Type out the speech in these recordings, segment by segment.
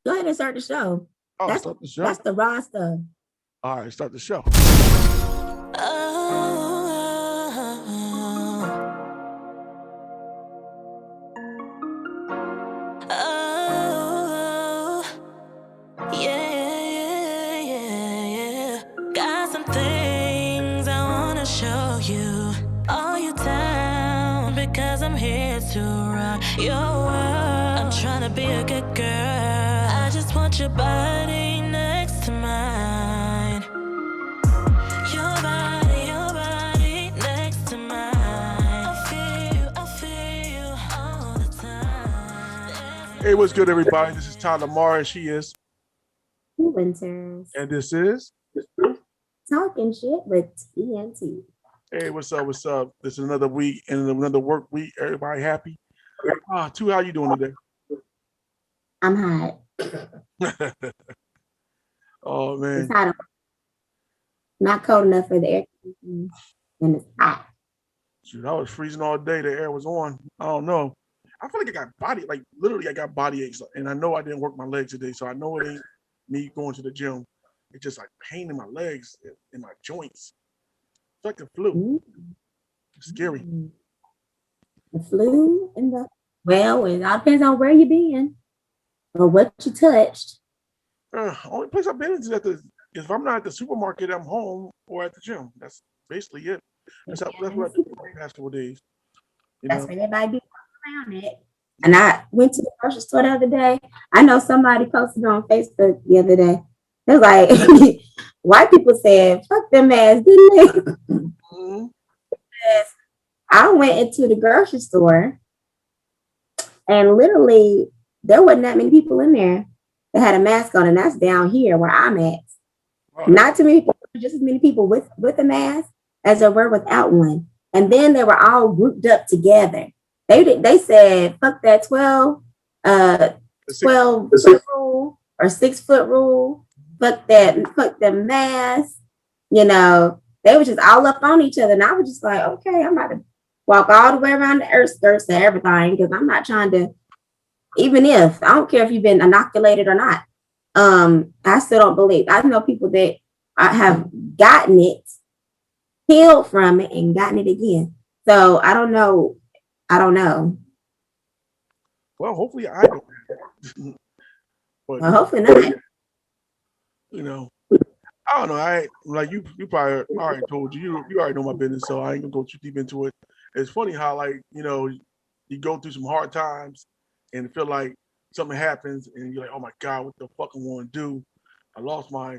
Go ahead and start the show. Oh, That's start the show. that's the raw stuff. All right, start the show. Oh, yeah, yeah, yeah. Got some things I wanna show you. All you down because I'm here to rock your world. I'm trying to be a good girl. I just want your body next to mine. Your body next to mine. I feel you all the time. Hey, what's good, everybody? This is Tyler Lamar, and she is, Winters and this is. talking shit with TNT. Hey, what's up? What's up? This is another week and another work week. Everybody happy? Two, how you doing today? I'm hot. Oh It's man, hot. Not cold enough for the air conditioning, and it's hot. shoot, I was freezing all day. The air was on. I don't know. I feel like I got literally, I got body aches, and I know I didn't work my legs today, so I know it ain't me going to the gym. It's just like pain in my legs and my joints. It's like the flu. Mm. It's scary. The flu and the well, it all depends on where you been or what you touched. Only place I've been is if I'm not at the supermarket, I'm home or at the gym. That's basically it. That's what I do for the past 4 days. You That's know. where everybody be walking around it. And I went to the grocery store the other day. I know somebody posted on Facebook the other day. It was like white people said, fuck them ass, didn't they? Mhm. I went into the grocery store and literally there wasn't that many people in there that had a mask on, and that's down here where I'm at. Oh, Not too many people, just as many people with a mask as there were without one. And then they were all grouped up together. They said, fuck that 12 foot rule or 6 foot rule. Fuck the mask. You know, they were just all up on each other. And I was just like, okay, I'm about to walk all the way around the earth skirts and everything because I'm not trying to, even if I don't care if you've been inoculated or not. I still don't believe. I know people that have gotten it, healed from it, and gotten it again. So I don't know. I don't know. well, hopefully I don't. But Well, hopefully not. you know, I don't know. I like you. You probably already told you. You already know my business, so I ain't gonna go too deep into it. It's funny how you go through some hard times and feel like something happens and you're like, oh my god, what the fuck I want to do? I lost my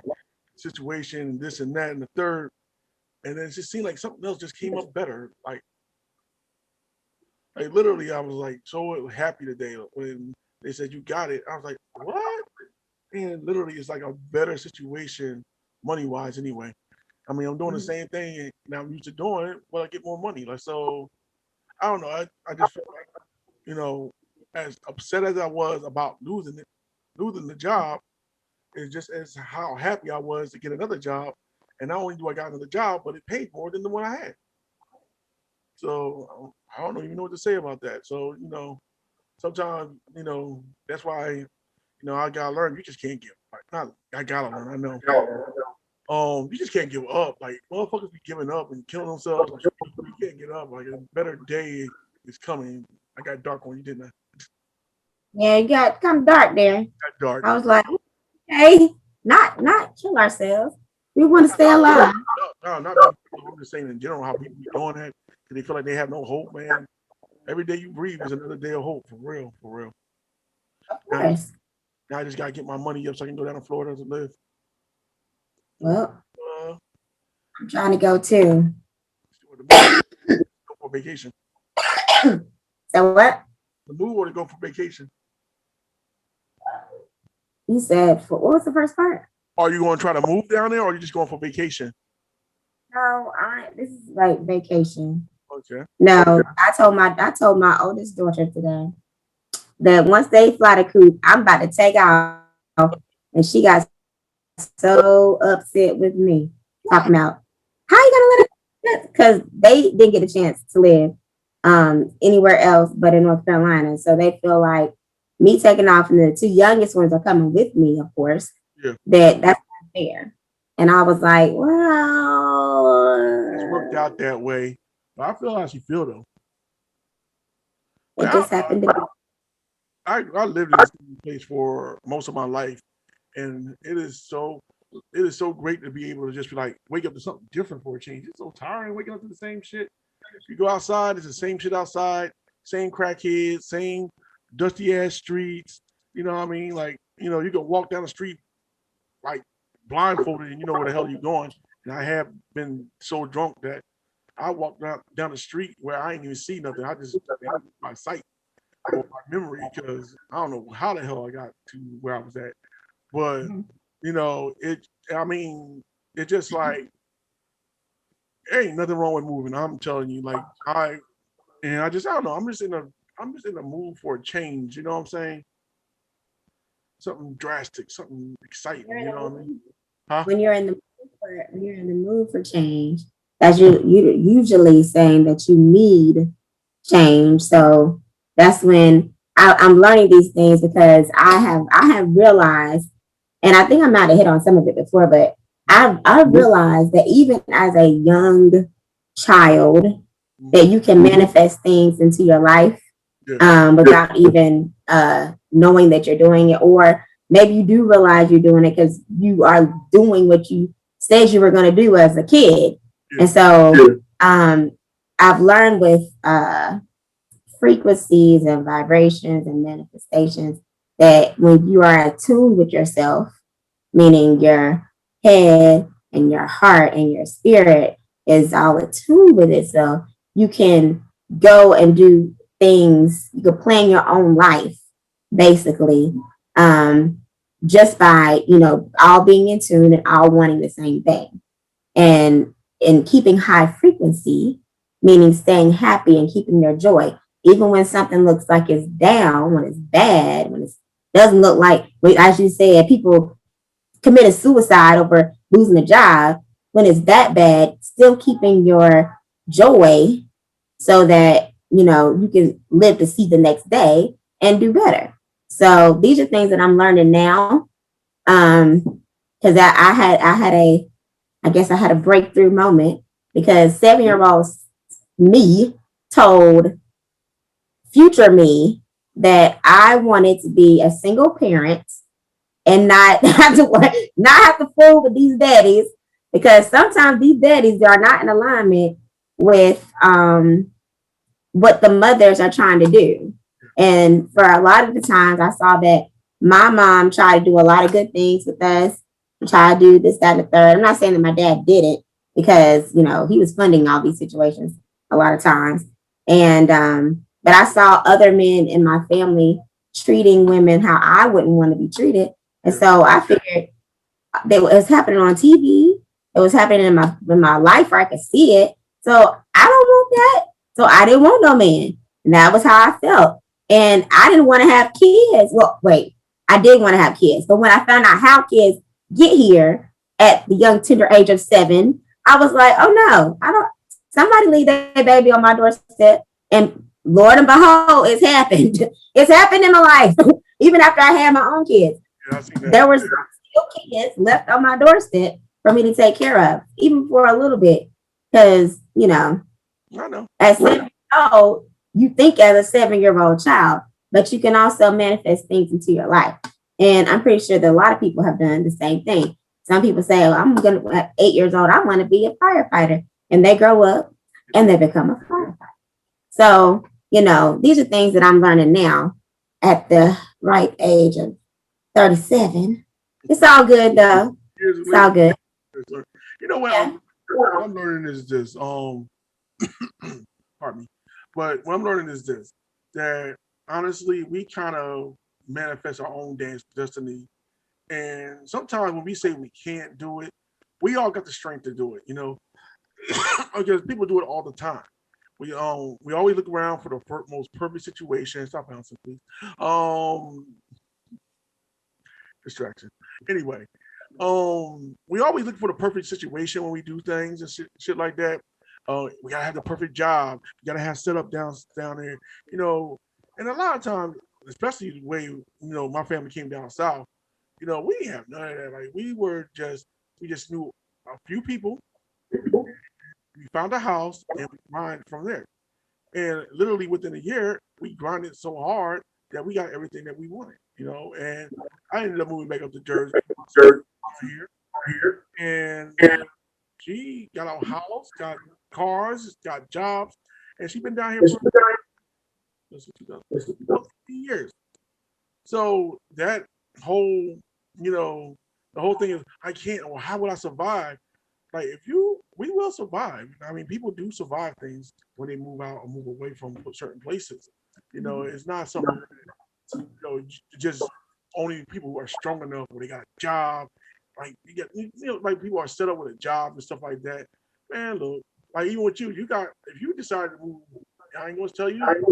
situation and this and that and the third, and then it just seemed like something else just came up better. Like literally, I was like so happy today when they said you got it. I was like, what? And literally, it's like a better situation money wise anyway. I mean, I'm doing the same thing and I'm used to doing it, but I get more money. Like so, I don't know. I just feel like as upset as I was about losing the job, is just as how happy I was to get another job. And not only do I got another job, but it paid more than the one I had. So I don't even know what to say about that. So sometimes that's why I gotta learn. You just can't give. Like, not I gotta learn. I know. You just can't give up. Like motherfuckers be giving up and killing themselves. Like, you can't get up. Like a better day is coming. I got dark on you, didn't I? Yeah, it got kind of dark there. Got dark. I was like, okay, not kill ourselves. We want to stay alive. No, not me. I'm just saying in general how people be doing that because they feel like they have no hope, man. Every day you breathe is another day of hope, for real, for real. Of Now, course. now I just gotta get my money up so I can go down to Florida to live. Well, Uh, I'm trying to go too. go for vacation. So what? The move or to go for vacation. You said for what was the first part? Are you going to try to move down there, or are you just going for vacation? No, this is like vacation. Okay. No, I told my oldest daughter today that once they fly the coop, I'm about to take off. And she got so upset with me, talking about how you gonna let it, because they didn't get a chance to live anywhere else but in North Carolina. So they feel like me taking off and the two youngest ones are coming with me, of course, Yeah. that's not fair. And I was like, It's worked well, out that way. But I feel how she feel though. it Like just happened to be. I lived in this place for most of my life, and it is so great to be able to just be like wake up to something different for a change. It's so tiring waking up to the same shit. You go outside, it's the same shit outside, same crackheads, same dusty ass streets. You know what I mean? Like, you know, you can walk down the street like blindfolded and you know where the hell you're going. And I have been so drunk that I walked down the street where I ain't even see nothing. I just my sight or my memory because I don't know how the hell I got to where I was at. But you know, I mean, it's just like there ain't nothing wrong with moving. I'm telling you, like I don't know. I'm just in a mood for a change. You know what I'm saying? Something drastic, something exciting. You know what I mean? Huh? When you're in the mood when you're in the mood for change, that's you usually saying that you need change. So that's when I'm learning these things because I have realized, and I think I might have hit on some of it before, but I realized that even as a young child, that you can manifest things into your life without even knowing that you're doing it, or maybe you do realize you're doing it because you are doing what you said you were going to do as a kid. And so I've learned with frequencies and vibrations and manifestations that when you are attuned with yourself, meaning your head and your heart and your spirit is all attuned with itself, you can go and do things, you can plan your own life basically, just by, you know, all being in tune and all wanting the same thing. And in keeping high frequency, meaning staying happy and keeping your joy, even when something looks like it's down, when it's bad, when it doesn't look like, as you said, people committed suicide over losing a job. When it's that bad, still keeping your joy so that, you know, you can live to see the next day and do better. So these are things that I'm learning now. Because I guess I had a breakthrough moment because 7-year-old me told future me that I wanted to be a single parent and not have to fool with these daddies, because sometimes these daddies are not in alignment with what the mothers are trying to do. And for a lot of the times I saw that my mom tried to do a lot of good things with us, try to do this, that, and the third. I'm not saying that my dad did it because, you know, he was funding all these situations a lot of times. And but I saw other men in my family treating women how I wouldn't want to be treated. And so I figured that it was happening on TV. It was happening in my life where I could see it. So I don't want that. So I didn't want no man. And that was how I felt. And I didn't want to have kids. Well, wait, I did want to have kids. But when I found out how kids get here at the young tender age of 7, I was like, oh no, I don't. Somebody leave that baby on my doorstep. And Lord and behold, it's happened. It's happened in my life. Even after I had my own kids, there were still kids left on my doorstep for me to take care of, even for a little bit. Because, you know, I know. at 7 years old, you think as a 7-year-old child, but you can also manifest things into your life. And I'm pretty sure that a lot of people have done the same thing. Some people say, oh, I'm going to, at 8 years old, I want to be a firefighter. And they grow up and they become a firefighter. So, you know, these are things that I'm learning now at the right age of 37. It's all good, though. It's all good. You know what I'm learning is this. Pardon me. But what I'm learning is this, that honestly, we kind of manifest our own destiny. And sometimes when we say we can't do it, we all got the strength to do it, you know, because people do it all the time. We always look around for the most perfect situation. Stop bouncing, please. Distraction. Anyway, we always look for the perfect situation when we do things and shit like that. We gotta have the perfect job. We gotta have setup down there, you know. And a lot of times, especially the way my family came down south. We didn't have none of that. Like we just knew a few people. We found a house and we grinded from there. And literally within a year, we grinded so hard that we got everything that we wanted. And I ended up moving back up to Jersey here, and she got a house, got cars, got jobs, and she's been down here for 15 years. So that whole, the whole thing is, I can't, or how would I survive? Like, we will survive. I mean, people do survive things when they move out or move away from certain places. It's not something, just only people who are strong enough where they got a job. Like, like people are set up with a job and stuff like that. Man, look, like even with if you decide to move, I ain't gonna tell you nothing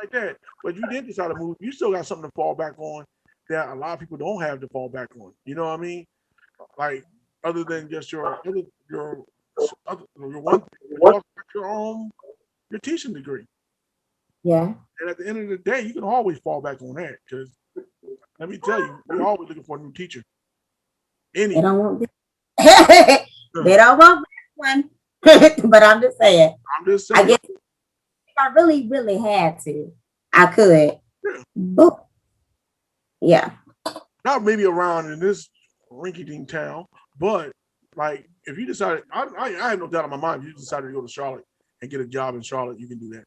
like that. But you did decide to move, you still got something to fall back on that a lot of people don't have to fall back on. You know what I mean? Like, other than just your your teaching degree. Yeah. And at the end of the day, you can always fall back on that because let me tell you, we're always looking for a new teacher. They don't want they don't want one. But I'm just saying. I guess if I really, really had to, I could. Yeah. But, yeah. Not maybe around in this rinky-dink town, but like if you decided, I have no doubt in my mind, if you decided to go to Charlotte and get a job in Charlotte, you can do that.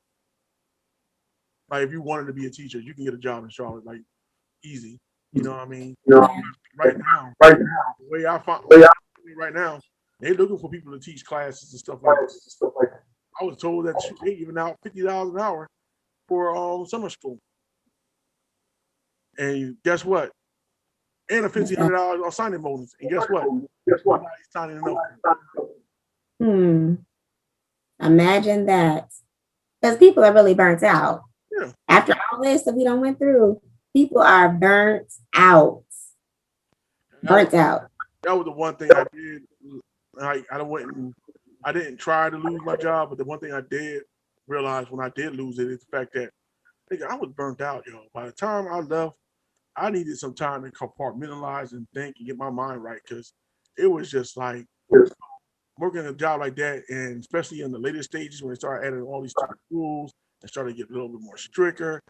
Like if you wanted to be a teacher, you can get a job in Charlotte, like easy. You know what I mean? Right now, the way I find right now, they're looking for people to teach classes and stuff like that. I was told that they giving out $50 an hour for summer school. And guess what? And a $1,500 on signing bonus. And guess what? Nobody's signing up. Imagine that. Because people are really burnt out. Yeah. After all this that we done went through, people are burnt out. Burnt out. That was the one thing I did. I didn't try to lose my job, but the one thing I did realize when I did lose it is the fact that I was burnt out, yo. By the time I left, I needed some time to compartmentalize and think and get my mind right because it was just like working a job like that, and especially in the later stages when they started adding all these rules and started getting a little bit more stricter.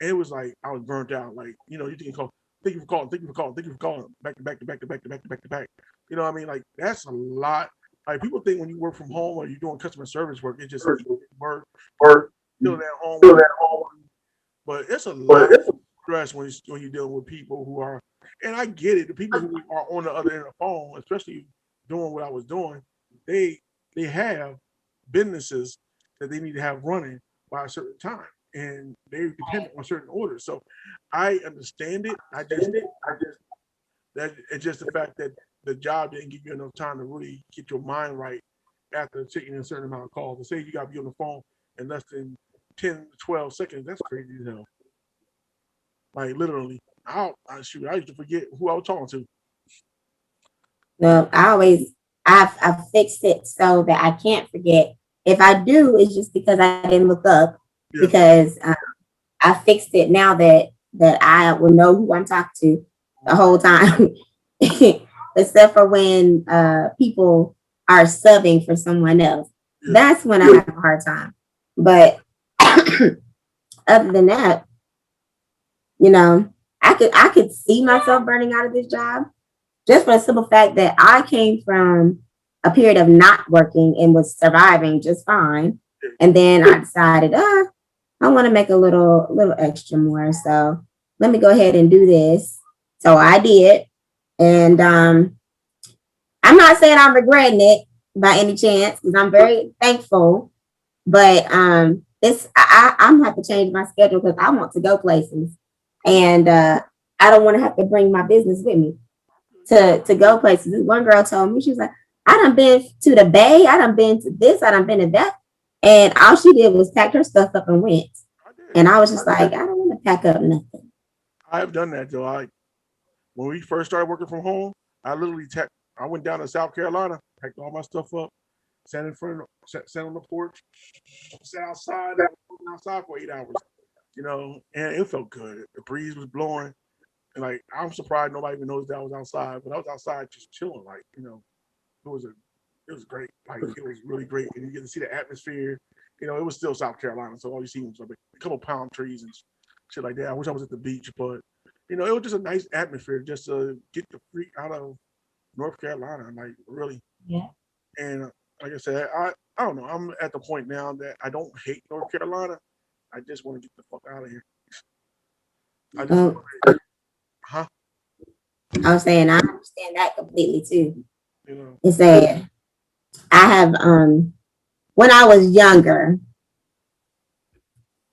It was like I was burnt out. Like, you can call, thank you for calling, back to back to back to back to back to back to back. You know what I mean? Like that's a lot. Like people think when you work from home or you're doing customer service work, it's just work, still at home. But it's a lot of stress when you're dealing with people who are, and I get it. The people who are on the other end of the phone, especially doing what I was doing, they have businesses that they need to have running by a certain time, and they depend on certain orders. So I understand it. It's just the fact that the job didn't give you enough time to really get your mind right after taking a certain amount of calls. To say you got to be on the phone in less than 10 to 12 seconds, that's crazy as hell. Like literally, I used to forget who I was talking to. Well, I've fixed it so that I can't forget. If I do, it's just because I didn't look up. Yeah. Because I fixed it now that I will know who I'm talking to the whole time. Except for when people are subbing for someone else. Yeah. That's when I have a hard time. But other than that, I could see myself burning out of this job just for the simple fact that I came from a period of not working and was surviving just fine. And then I decided, I want to make a little extra more. So let me go ahead and do this. So I did. And I'm not saying I'm regretting it by any chance because I'm very thankful. But I'm gonna have to change my schedule because I want to go places. And I don't want to have to bring my business with me to go places. This one girl told me, she was like, I done been to the Bay, I done been to this, I done been to that. And all she did was pack her stuff up and went. And I was just like, I don't want to pack up nothing. I have done that though. When we first started working from home, I literally I went down to South Carolina, packed all my stuff up, sat on the porch, sat outside for 8 hours. you know, and it felt good. The breeze was blowing, and like I'm surprised nobody even noticed that I was outside, but I was outside just chilling, like you know, it was a it was great. Like it was really great, and you get to see the atmosphere. You know, it was still South Carolina, so all you see was like a couple palm trees and shit like that. I wish I was at the beach, but you know, it was just a nice atmosphere just to get the freak out of North Carolina, like really. Yeah. And like I said, I don't know. I'm at the point now that I don't hate North Carolina. I just want to get the fuck out of here. I just Oh, huh? I was saying I understand that completely too. You know, It's that I have when I was younger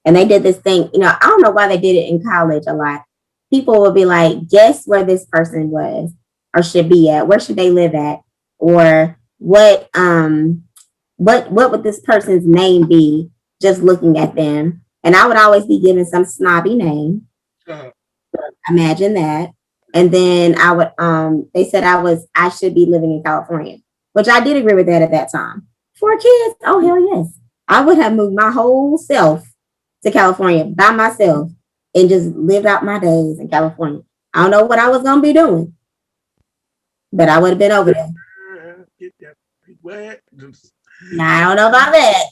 and they did this thing, you know, I don't know why they did it in college a lot. People would be like, guess where this person was or should be at, where should they live at? Or what would this person's name be just looking at them? And I would always be given some snobby name. uh, Imagine that. And then I would they said I should be living in California, which I did agree with that at that time. 4 kids, oh hell yes. I would have moved my whole self to California by myself and just lived out my days in California. I don't know what I was gonna be doing, but I would have been over there. get that wet. Now I don't know about that.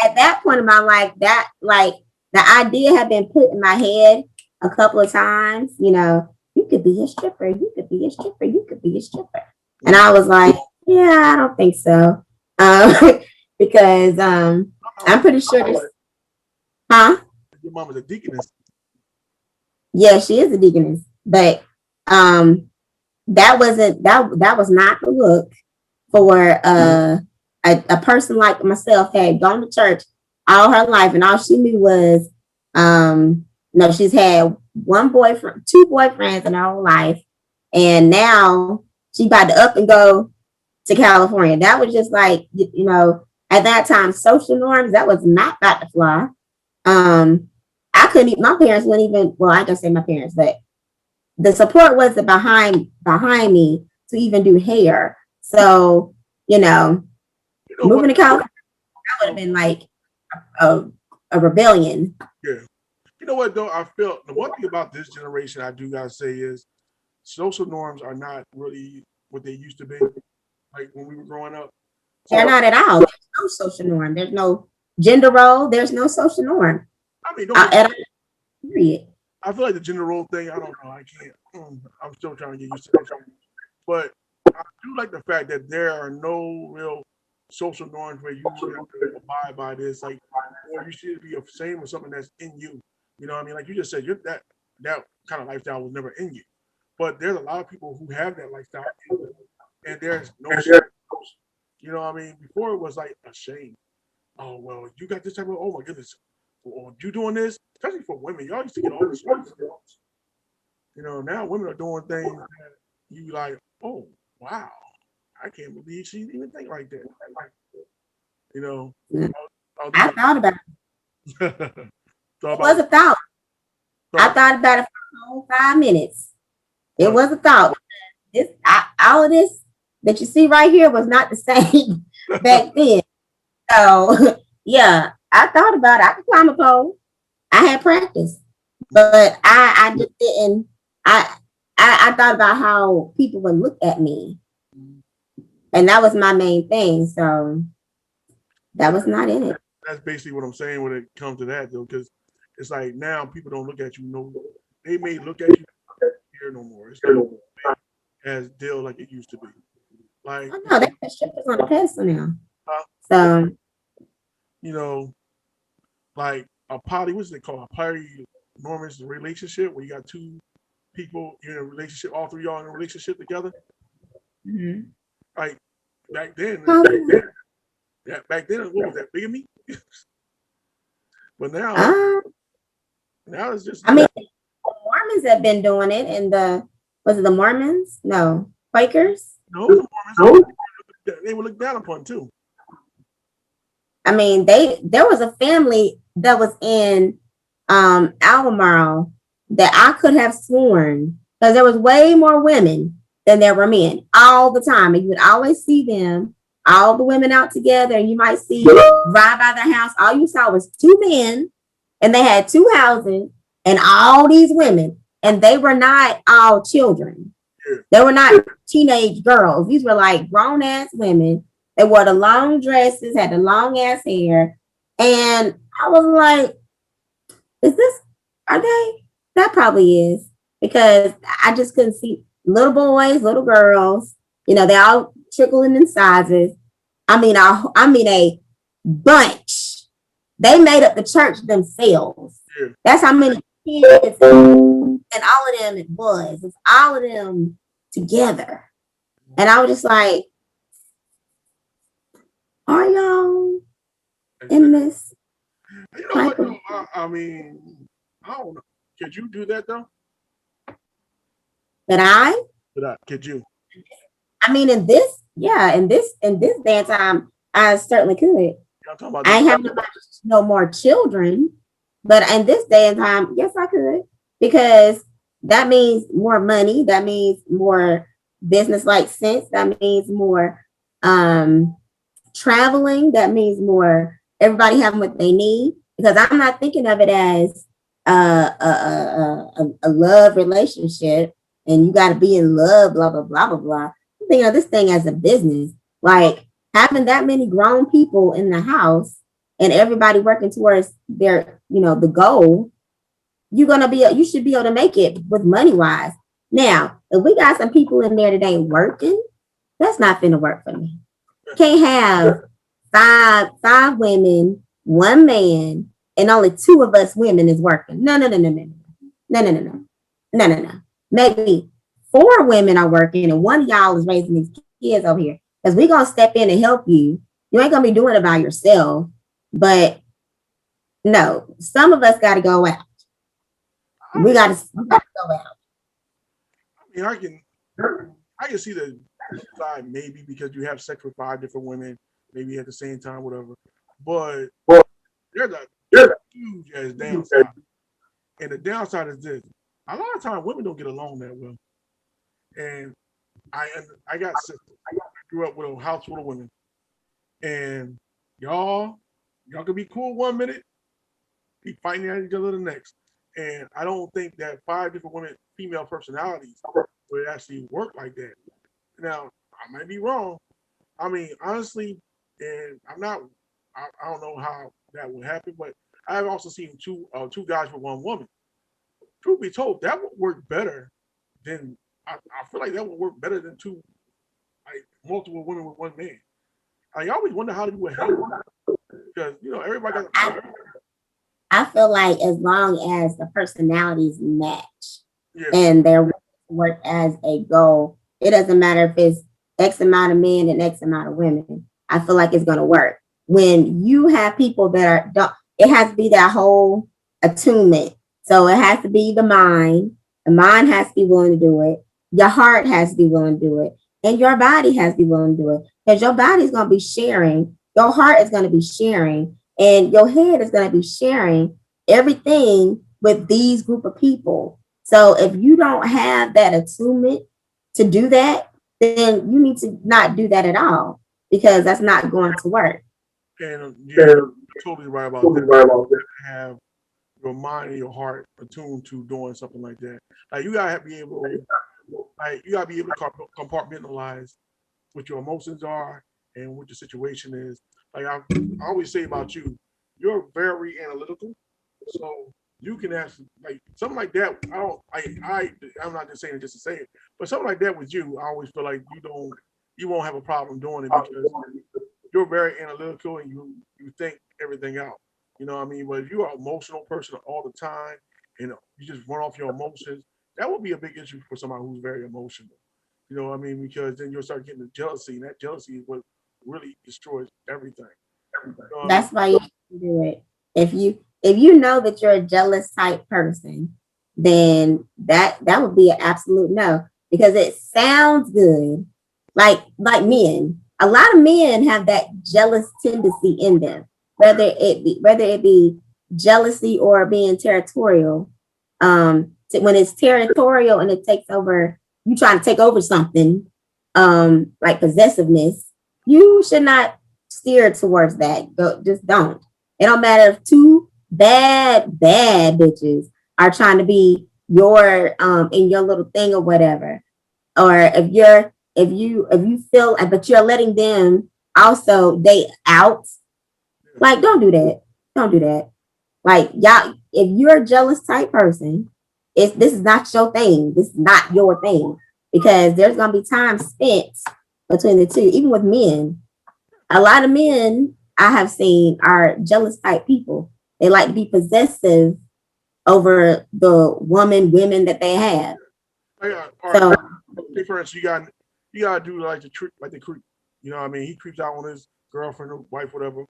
At that point in my life, that like the idea had been put in my head a couple of times, you know, you could be a stripper, you could be a stripper, you could be a stripper. And I was like, yeah, I don't think so. Because I'm pretty sure this, huh? Your mom was a deaconess. Yeah, she is a deaconess, but that wasn't that was not the look for a person like myself had gone to church all her life, and all she knew was no, she's had one boyfriend, two boyfriends in her whole life, and now she about to up and go to California. That was just like, you know, at that time, social norms, that was not about to fly. I couldn't even, my parents wouldn't even, well, I don't say my parents, but the support wasn't behind me to even do hair. So, you know, You know moving to what? California, that would have been like a rebellion. Yeah. You know what though? I feel the one thing about this generation I do gotta say is social norms are not really what they used to be. Like when we were growing up. They're So not at all. There's no social norm. There's no gender role. There's no social norm. I mean, don't get, Period. I feel like the gender role thing. I don't know. I can't. I'm still trying to get used to it. But I do like the fact that there are no real social norms where you should have to abide by this, like, or you should be the same with something that's in you. You know what I mean? Like you just said, that kind of lifestyle was never in you. But there's a lot of people who have that lifestyle, in them, and there's no shame. You know what I mean? Before it was like a shame. Oh well, you got this type of. Oh my goodness, or you doing this, especially for women. Y'all used to get all this. You know, now women are doing things that you like. Oh wow, I can't believe she didn't even think like that. You know, I thought about it. thought It about was a thought. I thought, thought about it for a whole 5 minutes. It what? was a thought. All of this that you see right here was not the same back then. So yeah, I thought about it. I could climb a pole. I had practice, but I just didn't. I thought about how people would look at me, and that was my main thing. So that was not in it. That's basically what I'm saying when it comes to that though, because it's like now people don't look at you. No, they may look at you here no more. It's not as deal like it used to be. Like Oh no, they put strippers on the pedestal now. uh, So you know, like a poly, what's it called? A polynormous relationship where you got two people you're in a relationship, all three y'all in a relationship together. mhm. Like back then, Poly- yeah, back then, what was that? Bigamy? But uh, now it's just I mean, the Mormons have been doing it, and was it the Mormons? No, Quakers. no, the Mormons, they were looked down upon too. I mean, there was a family that was in Albemarle that I could have sworn because there was way more women than there were men all the time. And you would always see them, all the women out together, and you might see right by their house. All you saw was two men and they had 2 houses and all these women, and they were not all children. They were not teenage girls. These were like grown ass women. They wore the long dresses, had the long ass hair. And I was like, is this, are they? That probably is. Because I just couldn't see little boys, little girls, they all trickling in sizes. I mean a bunch. They made up the church themselves. Yeah. That's how many kids and all of them it was. It's all of them together. And I was just like, are y'all in this? You know what? Though? I mean, I don't know. Could you do that though? Could you? I mean, in this day and time, I certainly could. I ain't having no more children, but in this day and time, yes, I could, because that means more money. That means more business-like sense. That means more traveling. That means more everybody having what they need. Because I'm not thinking of it as a love relationship and you got to be in love, blah, blah, blah, blah, blah. I'm thinking of this thing as a business. Like having that many grown people in the house and everybody working towards their, the goal, you should be able to make it with money wise. Now, if we got some people in there today working, that's not finna work for me. Can't have five women, one man, and only 2 of us women is working. No. Maybe 4 women are working and 1 of y'all is raising these kids over here. Because we're gonna step in and help you. You ain't gonna be doing it by yourself. But no, some of us gotta go out. We gotta go out. I mean, I can see the side maybe because you have sex with 5 different women, maybe at the same time, whatever. But there's a huge ass downside. And the downside is this. A lot of times women don't get along that well. And I got sisters. I grew up with a house full of women. And y'all can be cool one minute, be fighting at each other the next. And I don't think that 5 different women, female personalities, would actually work like that. Now, I might be wrong. I mean, honestly, and I don't know how that would happen, but I've also seen two guys with 1 woman. Truth be told, that would work better than I feel like that would work better than 2, like multiple women with 1 man. I always wonder how to do it because everybody got. I feel like as long as the personalities match and their work as a goal, it doesn't matter if it's X amount of men and X amount of women. I feel like it's going to work. When you have people that it has to be that whole attunement. So it has to be the mind. The mind has to be willing to do it. Your heart has to be willing to do it. And your body has to be willing to do it. Because your body is going to be sharing. Your heart is going to be sharing. And your head is going to be sharing everything with these group of people. So if you don't have that attunement to do that, then you need to not do that at all, because that's not going to work. And you're totally right about that. Have your mind and your heart attuned to doing something like that. Like you gotta be able to compartmentalize what your emotions are and what your situation is. Like I always say about you, you're very analytical, so you can actually like something like that. I'm not just saying it just to say it, but something like that with you, I always feel like you won't have a problem doing it because you're very analytical and you think everything out. You know what I mean? But if you're an emotional person all the time and you just run off your emotions, that would be a big issue for somebody who's very emotional. You know what I mean? Because then you'll start getting the jealousy, and that jealousy is what really destroys everything. That's why you should do it. If you know that you're a jealous type person, then that would be an absolute no, because it sounds good. Like men, a lot of men have that jealous tendency in them, whether it be jealousy or being territorial. When it's territorial and it takes over, you trying to take over something, like possessiveness, you should not steer towards that. Just don't. It don't matter if 2 bad bitches are trying to be your in your little thing or whatever. Or if you feel but you're letting them also date out, like don't do that. Don't do that. Like y'all, if you're a jealous type person, this is not your thing. This is not your thing. Because there's gonna be time spent between the two, even with men. A lot of men I have seen are jealous type people. They like to be possessive over the women that they have. So For instance, you gotta do like the creep. You know what I mean? He creeps out on his girlfriend or wife, whatever,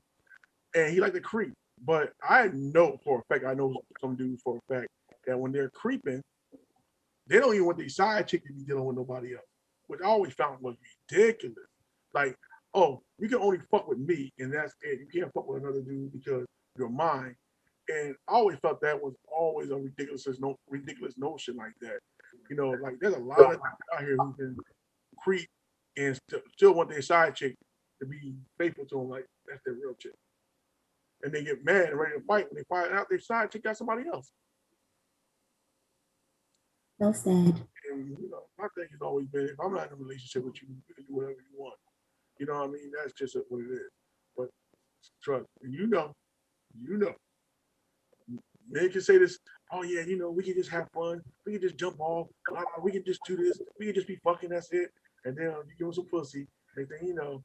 and he like to creep. But I know for a fact, I know some dudes for a fact that when they're creeping, they don't even want the side chick to be dealing with nobody else, which I always found was ridiculous. Like, oh, you can only fuck with me, and that's it. You can't fuck with another dude because you're mine. And I always felt that was always a ridiculous notion like that. You know, like there's a lot of people out here who can creep and still want their side chick to be faithful to them, like that's their real chick. And they get mad and ready to fight when they find out their side chick got somebody else. so sad. And you know, my thing has always been, if I'm not in a relationship with you, you can do whatever you want. You know what I mean? That's just what it is. But trust me, you know. Men can say this, oh yeah, you know, we can just have fun, we can just jump off, we can just do this, we can just be fucking, that's it. And then you give them some pussy, and then you know,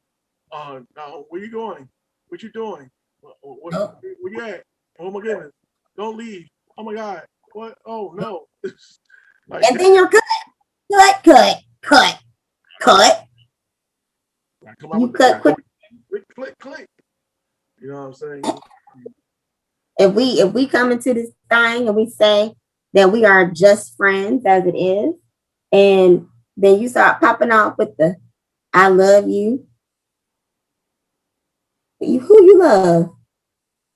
where you going? What you doing? Where you at? Oh my goodness, don't leave. Oh my God, what? Oh no. Like, and then you're cut. You cut quick. Click. You know what I'm saying? If we come into this thing and we say that we are just friends as it is, and then you start popping off with the I love you. Who you love?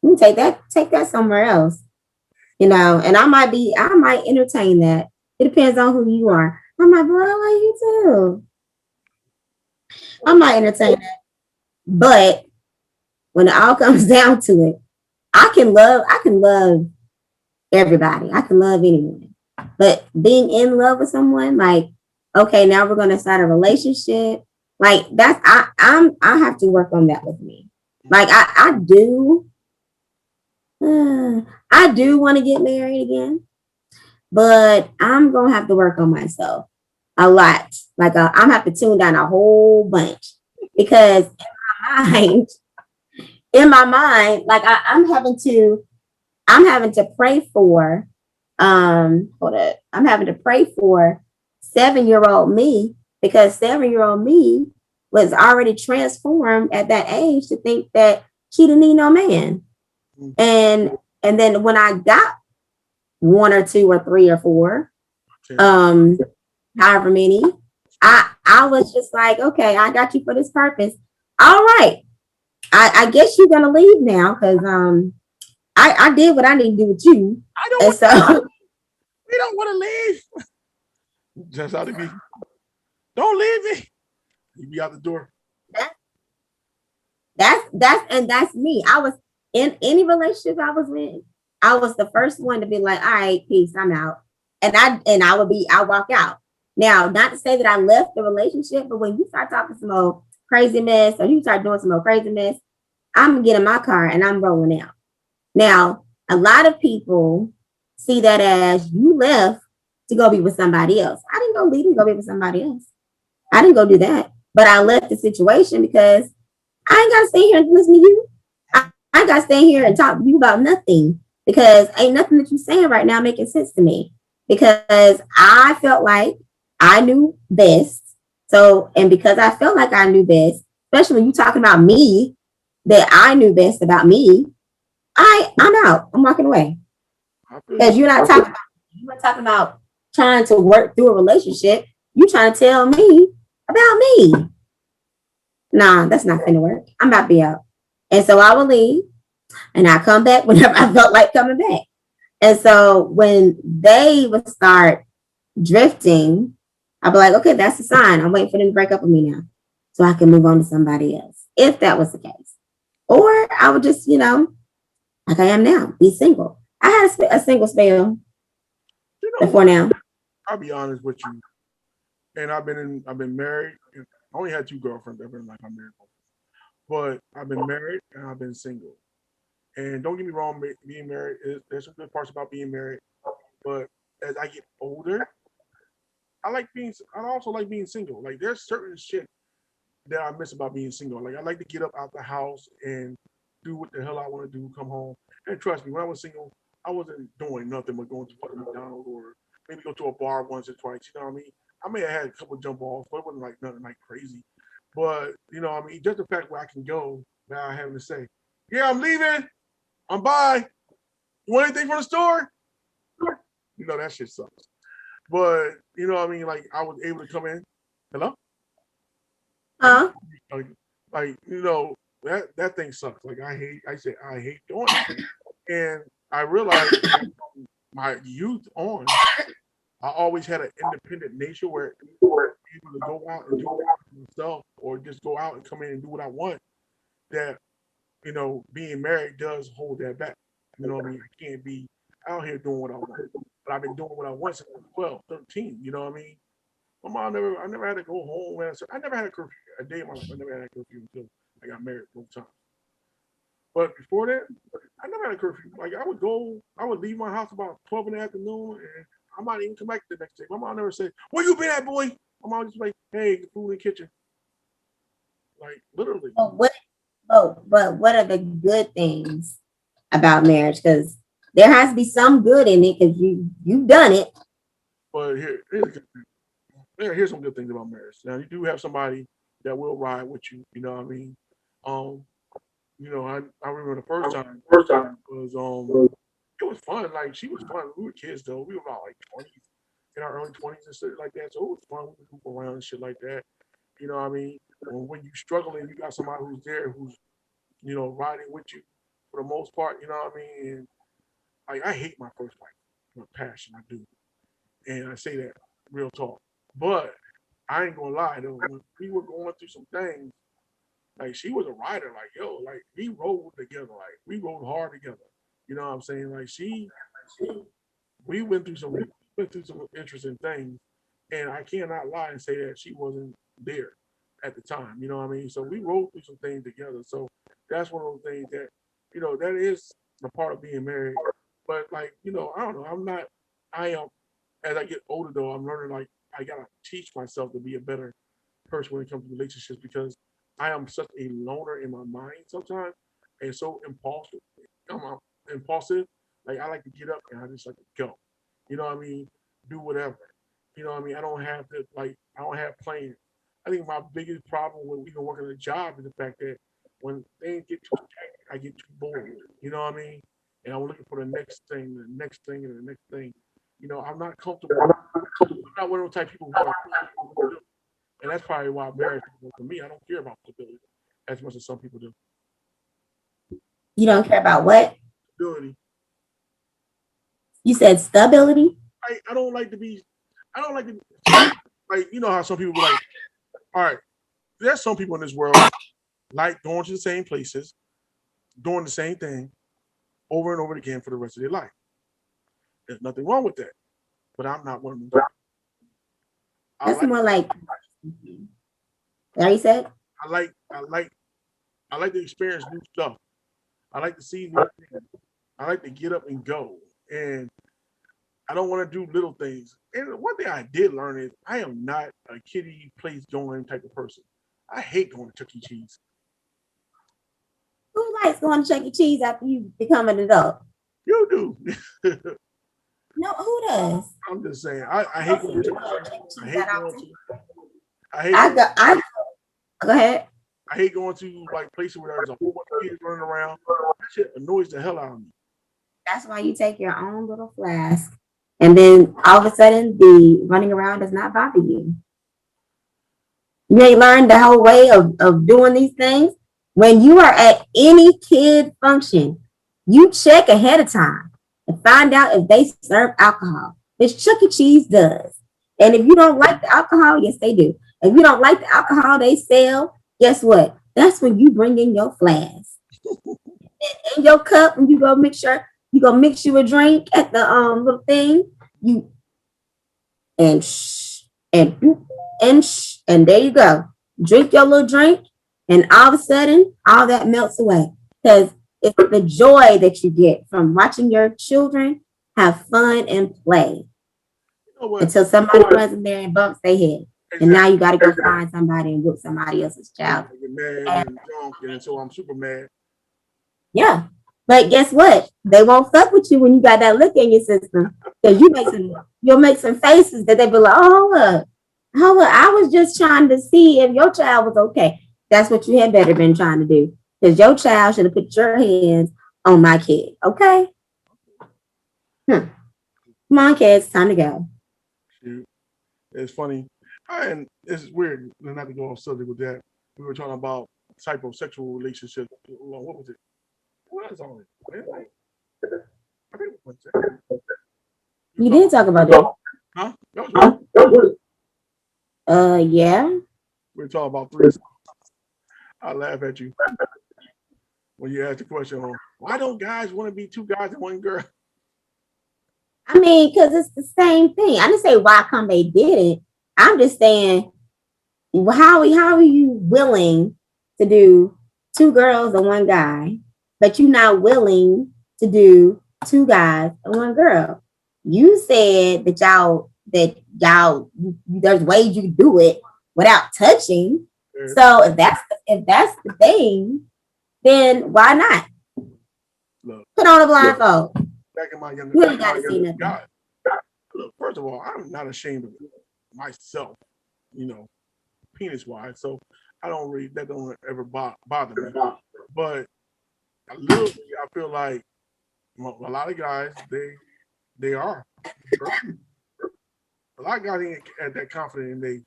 You take that somewhere else. You know, and I might entertain that. It depends on who you are. I might be like, I like you too. I might entertain that. But when it all comes down to it, I can love everybody. I can love anyone. But being in love with someone, like, okay, now we're gonna start a relationship. Like that's I have to work on that with me. Like I do want to get married again, but I'm gonna have to work on myself a lot. Like I'm have to tune down a whole bunch because in my mind, like I'm having to pray for I'm having to pray for 7-year-old me, because 7-year-old me was already transformed at that age to think that she didn't need no man. And then when I got 1 or 2 or 3 or 4, however many, I was just like, okay, I got you for this purpose. All right. I guess you're gonna leave now because I did what I need to do with you. We don't want to leave. Just how to be. Don't leave me. You be out the door. That's me. I was in any relationship I was in. I was the first one to be like, all right, peace, I'm out. And I'll walk out. Now, not to say that I left the relationship, but when you start talking some old crazy mess or you start doing some old crazy mess, I'm gonna get in my car and I'm rolling out. Now, a lot of people see that as you left to go be with somebody else. I didn't go leave and go be with somebody else. I didn't go do that. But I left the situation because I ain't gotta stay here and listen to you. I gotta stay here and talk to you about nothing, because ain't nothing that you're saying right now making sense to me. Because I felt like I knew best. So, and because I felt like I knew best, especially when you talking about me, that I knew best about me, I'm out. I'm walking away. Because you're not talking about trying to work through a relationship. You trying to tell me about me. Nah, that's not gonna work. I'm about to be out. And so I will leave and I come back whenever I felt like coming back. And so when they would start drifting, I'd be like, okay, that's a sign. I'm waiting for them to break up with me now so I can move on to somebody else, if that was the case. Or I would just, like I am now. Be single. I had a single spell You know before what? now. I'll be honest with you. And I've been married. And I only had two girlfriends. I've been like I'm married, but I've been married and I've been single. And don't get me wrong, being married there's some good parts about being married. But as I get older, I also like being single. Like there's certain shit that I miss about being single. Like I like to get up out the house and do what the hell I want to do, come home. And trust me, when I was single, I wasn't doing nothing but going to fucking McDonald's or maybe go to a bar once or twice. You know what I mean? I may have had a couple jump offs, but it wasn't like nothing like crazy. But you know what I mean? Just the fact where I can go without having to say, yeah, I'm leaving. I'm bye. You want anything from the store? You know, that shit sucks. But you know what I mean? Like I was able to come in. Hello? Huh? Like, like you know, that thing sucks. Like I hate doing it. And I realized from my youth on, I always had an independent nature where I was able to go out and do it myself or just go out and come in and do what I want. That, you know, being married does hold that back. You know what I mean? I can't be out here doing what I want. But I've been doing what I want since I was 12, 13, you know what I mean? I never had to go home. I never had a curfew. A day in my life, I never had a curfew until I got married both times. But before that, I never had a curfew. Like I would leave my house about 12 in the afternoon, and I might even come back the next day. My mom never said, "Where you been at, boy?" My mom just like, "Hey, the food in the kitchen." Like literally. But what are the good things about marriage? Because there has to be some good in it because you've done it. But here's some good things about marriage. Now you do have somebody that will ride with you. You know what I mean? Um, I remember the first time was it was fun. Like she was fun. We were kids though. We were about like 20s, in our early 20s and shit like that. So it was fun. We would goof around and shit like that. You know what I mean? When you struggling, you got somebody who's there who's, you know, riding with you for the most part, you know what I mean? And like I hate my first wife with passion, I do. And I say that real talk. But I ain't gonna lie though, when we were going through some things, like she was a rider, like yo, like we rode together, like we rode hard together. You know what I'm saying? Like we went through some interesting things, and I cannot lie and say that she wasn't there at the time. You know what I mean? So we rode through some things together. So that's one of those things that, you know, that is a part of being married. But like, you know, I don't know. I am, as I get older though, I'm learning like I gotta teach myself to be a better person when it comes to relationships because I am such a loner in my mind sometimes and so impulsive. Impulsive. Like I like to get up and I just like to go. You know what I mean? Do whatever. You know what I mean? I don't have plans. I think my biggest problem with even working a job is the fact that when things get too tight, I get too bored. You know what I mean? And I'm looking for the next thing, the next thing, and the next thing. You know, I'm not comfortable. I'm not one of those type of people who are, and that's probably why marriage is for me. I don't care about stability as much as some people do. You don't care about what? Stability. You said stability? I don't like to be. I don't like to. Like you know how some people be like, all right, there's some people in this world like going to the same places, doing the same thing over and over again for the rest of their life. There's nothing wrong with that, but I'm not one of them. That's more like that you said? I like I like I like to experience new stuff. I like to see new things. I like to get up and go. And I don't want to do little things. And one thing I did learn is I am not a kiddie place going type of person. I hate going to Chuck E. Cheese. Who likes going to Chuck E. Cheese after you become an adult? You do. No, who does? I'm just saying. I hate going to Chuck E. Cheese. Go ahead. I hate going to like places where there's a whole bunch of kids running around. That shit annoys the hell out of me. That's why you take your own little flask. And then all of a sudden the running around does not bother you. You may learn the whole way of doing these things. When you are at any kid function, you check ahead of time and find out if they serve alcohol, which Chuck E. Cheese does. And if you don't like the alcohol, yes, they do. If you don't like the alcohol they sell, guess what? That's when you bring in your flask. in your cup and you go mix you a drink at the little thing. You and and there you go. Drink your little drink, and all of a sudden, all that melts away because it's the joy that you get from watching your children have fun and play You know what? until somebody runs in there and bumps their head, and now Exactly. you got to go find somebody and whoop somebody else's child. I get mad and drunk, and so I'm super mad. Yeah. But guess what? They won't fuck with you when you got that look in your system. Because you'll make some faces that they be like, oh, hold up. I was just trying to see if your child was okay. That's what you had better been trying to do. Because your child should have put your hands on my kid. Okay? Come on, kids, time to go. Shoot. It's funny. And it's weird not to go off subject with that. We were talking about type of sexual relationship. What was it? What is all it? I think it was that. You did talk about that. Huh? That was Yeah. we were talking about threesomes. I laugh at you when you ask the question, why don't guys want to be two guys and one girl? I mean, because it's the same thing. I didn't say why come they did it. I'm just saying, how are you willing to do two girls and one guy, but you're not willing to do two guys and one girl? You said that y'all there's ways you can do it without touching. So if that's the thing, then why not? Look, put on a blindfold? Back in my younger You ain't got to see nothing. God, look, first of all, I'm not ashamed of myself, penis wise. So that don't ever bother me. But a little bit, I feel like a lot of guys, they are. A lot of guys ain't that confident in their,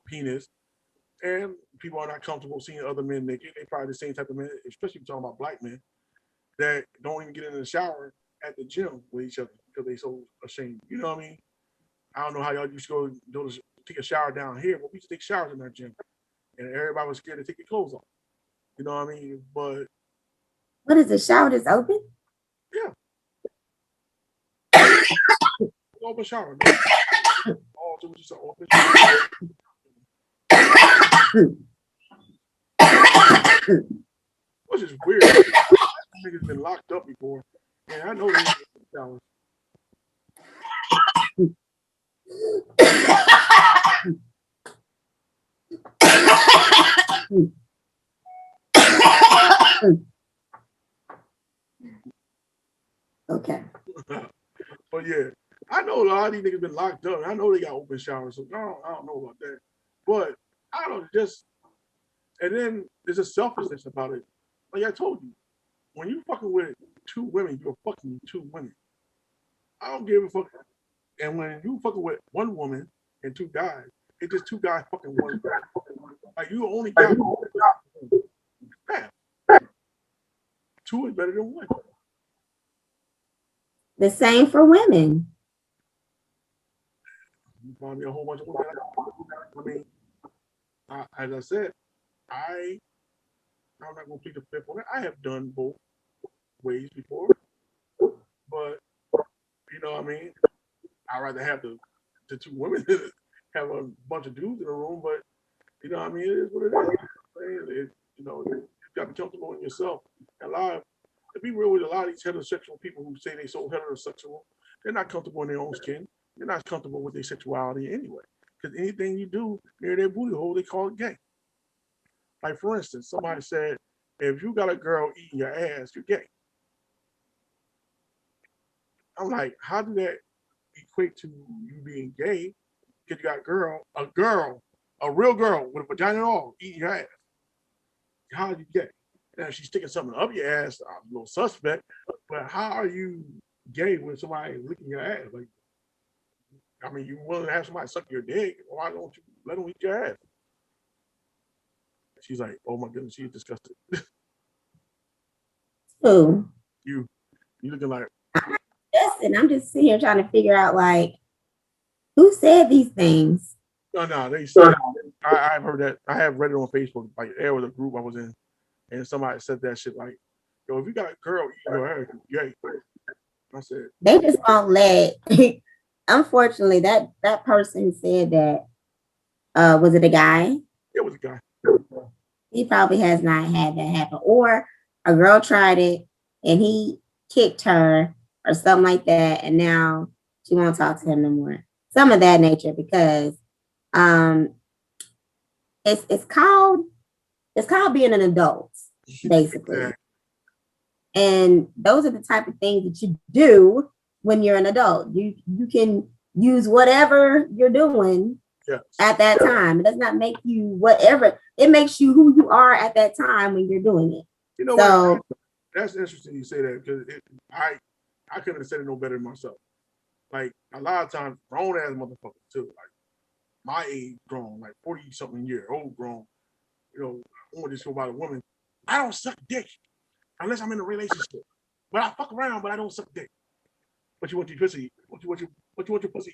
penis. And people are not comfortable seeing other men naked. They probably the same type of men, especially if you're talking about black men, that don't even get in the shower at the gym with each other because they so ashamed. You know what I mean? I don't know how y'all used to go take a shower down here, but we used to take showers in our gym. And everybody was scared to take their clothes off. You know what I mean? But what is the shower that's open? Yeah. Open shower, man. All do just an open shower. Which is weird. Niggas been locked up before. And I know they showers. Okay. But yeah, I know a lot of these niggas been locked up. I know they got open showers, so I don't know about that. But I don't and then there's a selfishness about it. Like I told you, when you fucking with two women, you're fucking two women. I don't give a fuck. And when you fucking with one woman and two guys, it's just two guys fucking one guy. Like you only got two is better than one. The same for women. You find me a whole bunch of women. I mean, as I said, I'm not gonna plead the fifth on it. I have done both ways before, but you know what I mean. I'd rather have the two women than have a bunch of dudes in a room, but you know what I mean. It is what it is. You got to be comfortable in yourself. To be real with a lot of these heterosexual people who say they so heterosexual, they're not comfortable in their own skin. They're not comfortable with their sexuality anyway. Because anything you do near their booty hole, they call it gay. Like for instance, somebody said, if you got a girl eating your ass, you're gay. I'm like, how do that equate to you being gay? Because you got a real girl with a vagina and all eating your ass. How are you gay? Now if she's sticking something up your ass, I'm a little suspect. But how are you gay when somebody licking your ass? Like, I mean, you willing to have somebody suck your dick? Why don't you let them eat your ass? She's like, oh my goodness, she's disgusted. Who? You looking like. Listen, I'm just sitting here trying to figure out, like, who said these things? No, they said. I've heard that. I have read it on Facebook. Like there was a group I was in, and somebody said that shit. Like yo, if you got a girl, you go ahead, gay. I said, They just won't let. Unfortunately, that person said that. Was it a guy? it was a guy. He probably has not had that happen, or a girl tried it and he kicked her or something like that, and now she won't talk to him no more. Some of that nature, because um, it's called being an adult, basically. Exactly. And those are the type of things that you do when you're an adult. You can use whatever you're doing Yes. at that time. It does not make you whatever. It makes you who you are at that time when you're doing it. You know So what? That's interesting you say that because I couldn't have said it no better myself. Like a lot of times, grown ass motherfuckers too. Like my age, grown, like 40 something year old, grown. You know, I want to show about a woman. I don't suck dick unless I'm in a relationship. But I fuck around, but I don't suck dick. What you want your pussy? What you want your pussy?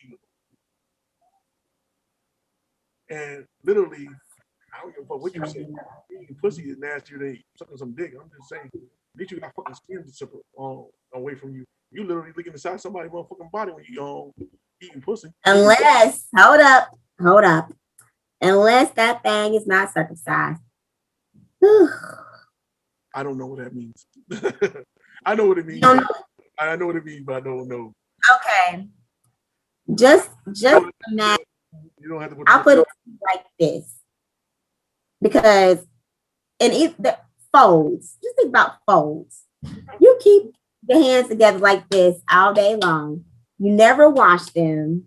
And literally, I don't give a fuck what you say. Eating pussy is nastier than sucking some dick. I'm just saying. At least you got fucking skin to separate away from you. You literally looking inside somebody's motherfucking body when you eating pussy. unless, hold up. Unless that thing is not circumcised. I don't know what that means. I know what it means. You don't know? I know what it means, but I don't know. Okay. Just imagine. You don't have to I'll put it like this. Because and if the folds, just think about folds. You keep your hands together like this all day long. You never wash them.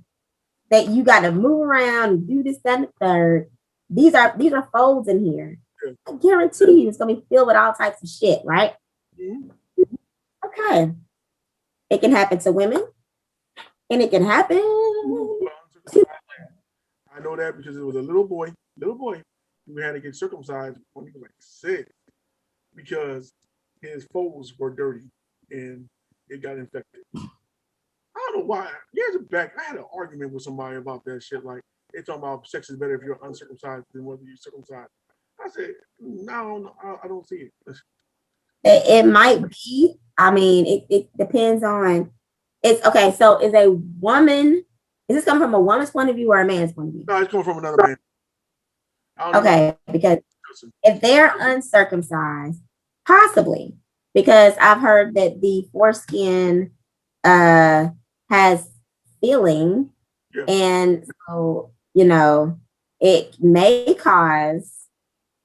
That you got to move around and do this, that, and the third. These are folds in here. I guarantee you it's gonna be filled with all types of shit, right? Mhm. Okay. It can happen to women, and it can happen. I know that because it was a little boy who had to get circumcised when he was like 6 because his folds were dirty and it got infected. I don't know why. Years back, I had an argument with somebody about that shit. Like, they talking about sex is better if you're uncircumcised than whether you're circumcised. I said, no, I don't see it. It might be. I mean, it depends on. It's okay. So, is a woman? Is this coming from a woman's point of view or a man's point of view? No, it's coming from another man. I don't know Okay, because person. if they're uncircumcised, possibly because I've heard that the foreskin has feeling, Yeah. and so it may cause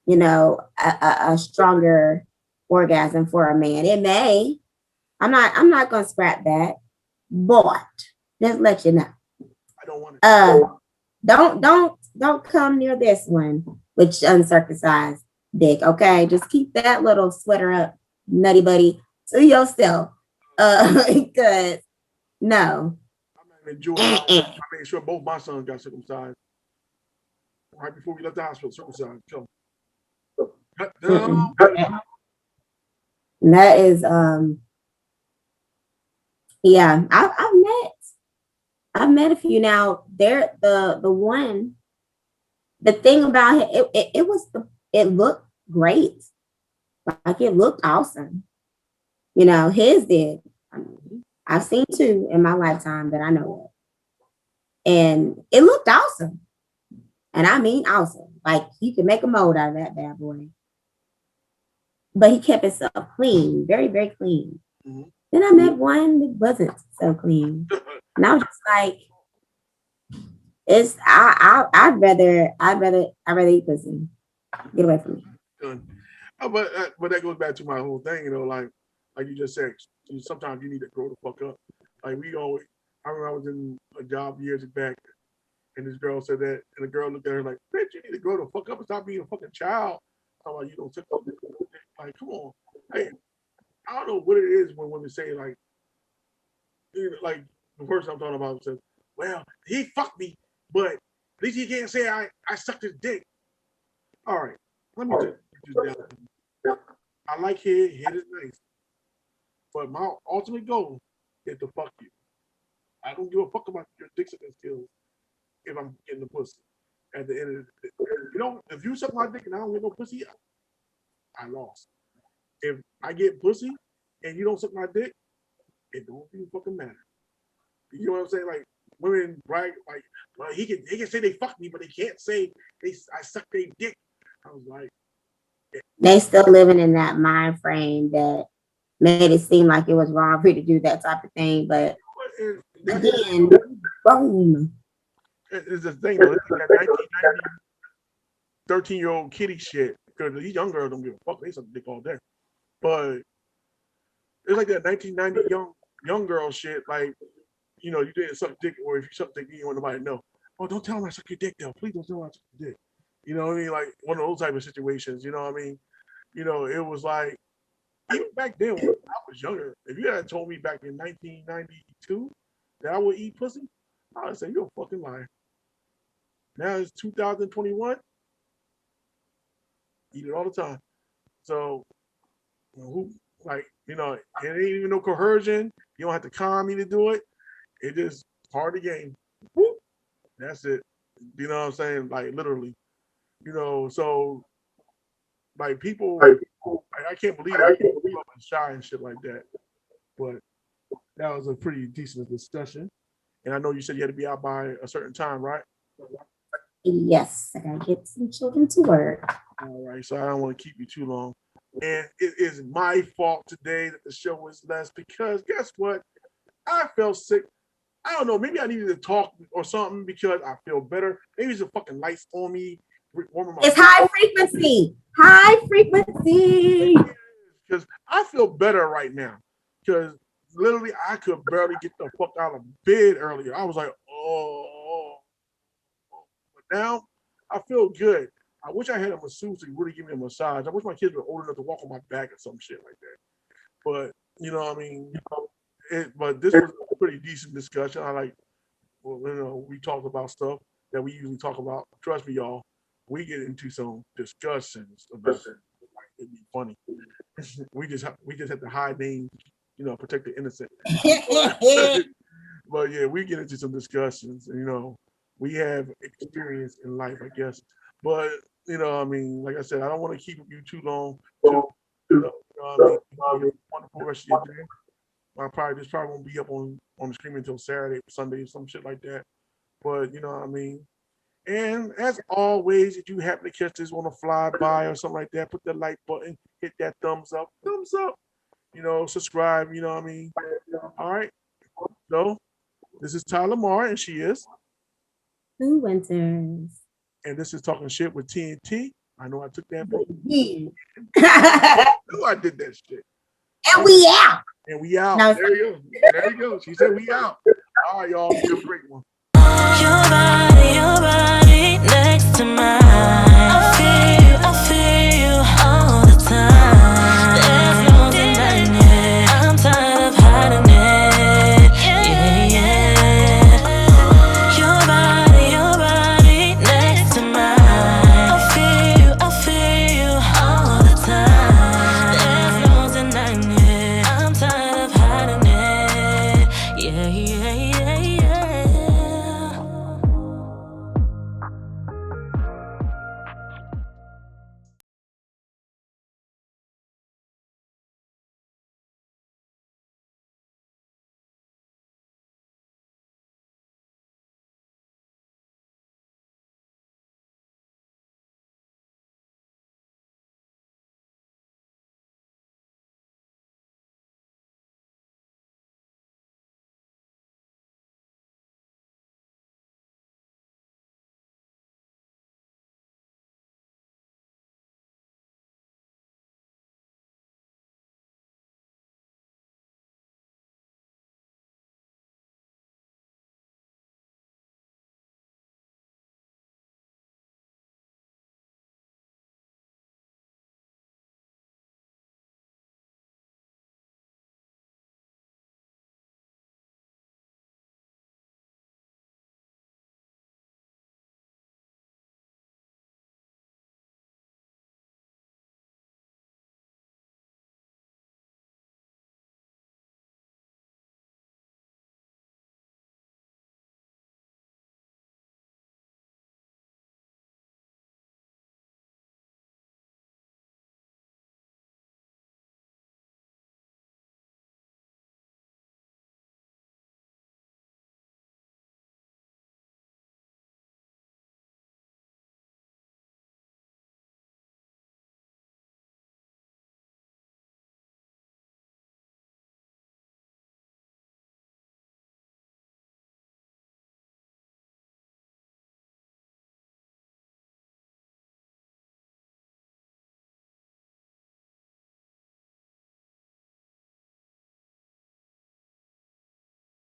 a stronger orgasm for a man. It may. I'm not gonna scrap that, but just let you know. I don't want it. Don't come near this one with your uncircumcised dick. Okay, just keep that little sweater up, nutty buddy, to yourself. Because no. I'm not even Jewish. I made sure both my sons got circumcised right before we left the hospital. Circumcised. So, That is yeah. I've met a few now. They're the one. The thing about it looked great. Like it looked awesome. His did. I mean, I've seen 2 in my lifetime that I know of. And it looked awesome. And I mean awesome. Like you could make a mold out of that bad boy. But he kept himself clean, very, very clean. Mhm. Then I met one that wasn't so clean. And I was just like, I'd rather eat pussy. Get away from me. But that goes back to my whole thing, like you just said, sometimes you need to grow the fuck up. Like I remember I was in a job years back, and this girl said that, and the girl looked at her like, "Bitch, you need to grow the fuck up and stop being a fucking child." I'm like, you don't take like, come on. Hey, I don't know what it is when women say like the person I'm talking about says, "Well, he fucked me, but at least he can't say I sucked his dick." All right, let me just down. I like head is nice, but my ultimate goal is to fuck you. I don't give a fuck about your dick sucking skills if I'm getting the pussy. At the end of the day, if you suck my dick and I don't get no pussy, I lost. if I get pussy and you don't suck my dick, it don't even fucking matter. You know what I'm saying? Like women brag like, well, he can say they fucked me, but they can't say I sucked their dick. I was like, They still living in that mind frame that made it seem like it was wrong for you to do that type of thing. But again, boom. It's the thing though. It's like that 1990 13-year-old kitty shit. Because these young girls don't give a fuck. They suck dick all day. But it's like that 1990 young girl shit. Like, you know, you didn't suck dick, or if you suck dick, you don't want nobody to know. Oh, don't tell them I suck your dick, though. Please don't tell them I suck your dick. You know what I mean? Like one of those type of situations. You know what I mean? You know, it was like even back then when I was younger. If you had told me back in 1992 that I would eat pussy, I would say you're a fucking liar. Now it's 2021. Eat it all the time. So, who like you know, it ain't even no coercion. You don't have to calm me to do it. It just part of the game. Whoop. That's it. You know what I'm saying? Like literally. You know, so like people, I can't believe it. People are shy and shit like that. But that was a pretty decent discussion. And I know you said you had to be out by a certain time, right? Yes, I gotta get some children to work. All right, so I don't want to keep you too long. And it is my fault today that the show was less because guess what? I felt sick. I don't know. Maybe I needed to talk or something because I feel better. Maybe it's the fucking lights on me. It's high frequency. High frequency. Because I feel better right now. Because literally, I could barely get the fuck out of bed earlier. I was like, oh. But now, I feel good. I wish I had a masseuse to really give me a massage. I wish my kids were old enough to walk on my back or some shit like that. But, you know what I mean? But this was a pretty decent discussion. I like, well, you know, we talked about stuff that we usually talk about. Trust me, y'all. We get into some discussions about it. Like, it'd be funny. we just have to hide names, you know, protect the innocent. But yeah, we get into some discussions. And, you know, we have experience in life, I guess. But you know, I mean, like I said, I don't want to keep you too long. You know what I mean? Wonderful rest of your day. This probably won't be up on the screen until Saturday, Sunday, some shit like that. But you know what I mean. And as always, if you happen to catch this on a fly by or something like that, put the like button, hit that thumbs up. You know, subscribe. You know what I mean. All right. So this is Tyler Marr, and she is. Who Winters? And this is Talking Shit with TNT. I know I took that. Yeah. I knew I did that shit. And we out. And we out. No, there you go. There you go. She said we out. All right, y'all. Have a great one.